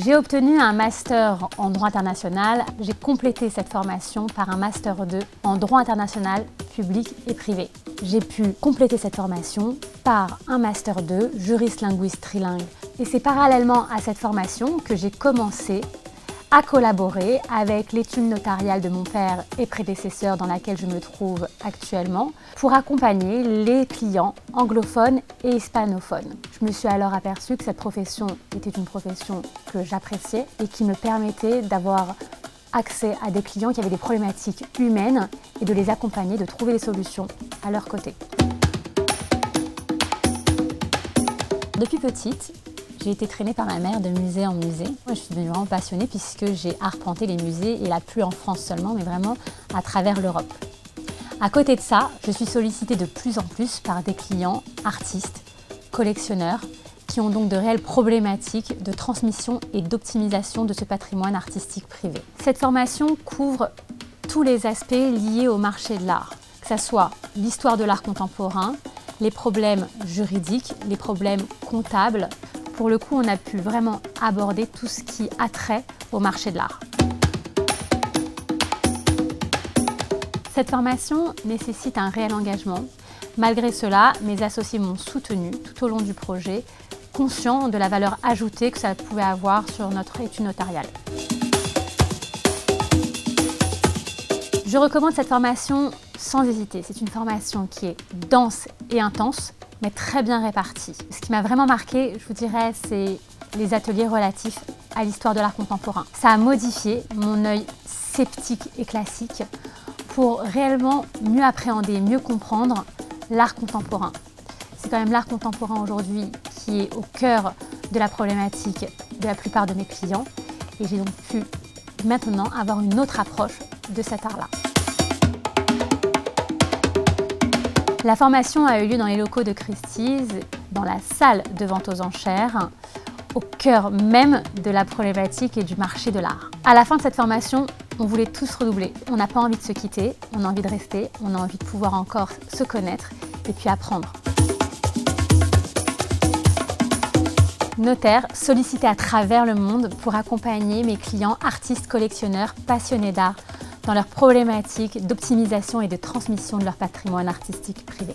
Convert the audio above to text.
J'ai obtenu un master en droit international. J'ai complété cette formation par un master 2 en droit international public et privé. J'ai pu compléter cette formation par un master 2 juriste linguiste trilingue. Et c'est parallèlement à cette formation que j'ai commencé à collaborer avec l'étude notariale de mon père et prédécesseur dans laquelle je me trouve actuellement pour accompagner les clients anglophones et hispanophones. Je me suis alors aperçue que cette profession était une profession que j'appréciais et qui me permettait d'avoir accès à des clients qui avaient des problématiques humaines et de les accompagner, de trouver des solutions à leur côté. Depuis petite, j'ai été traînée par ma mère de musée en musée. Moi, je suis devenue vraiment passionnée puisque j'ai arpenté les musées, et là plus en France seulement, mais vraiment à travers l'Europe. À côté de ça, je suis sollicitée de plus en plus par des clients, artistes, collectionneurs, qui ont donc de réelles problématiques de transmission et d'optimisation de ce patrimoine artistique privé. Cette formation couvre tous les aspects liés au marché de l'art, que ce soit l'histoire de l'art contemporain, les problèmes juridiques, les problèmes comptables. Pour le coup, on a pu vraiment aborder tout ce qui a trait au marché de l'art. Cette formation nécessite un réel engagement. Malgré cela, mes associés m'ont soutenue tout au long du projet, conscients de la valeur ajoutée que ça pouvait avoir sur notre étude notariale. Je recommande cette formation sans hésiter. C'est une formation qui est dense et intense, mais très bien répartie. Ce qui m'a vraiment marqué, je vous dirais, c'est les ateliers relatifs à l'histoire de l'art contemporain. Ça a modifié mon œil sceptique et classique pour réellement mieux appréhender, mieux comprendre l'art contemporain. C'est quand même l'art contemporain aujourd'hui qui est au cœur de la problématique de la plupart de mes clients, et j'ai donc pu maintenant avoir une autre approche de cet art-là. La formation a eu lieu dans les locaux de Christie's, dans la salle de vente aux enchères, au cœur même de la problématique et du marché de l'art. À la fin de cette formation, on voulait tous redoubler. On n'a pas envie de se quitter, on a envie de rester, on a envie de pouvoir encore se connaître et puis apprendre. Notaire, sollicité à travers le monde pour accompagner mes clients artistes, collectionneurs, passionnés d'art dans leurs problématiques d'optimisation et de transmission de leur patrimoine artistique privé.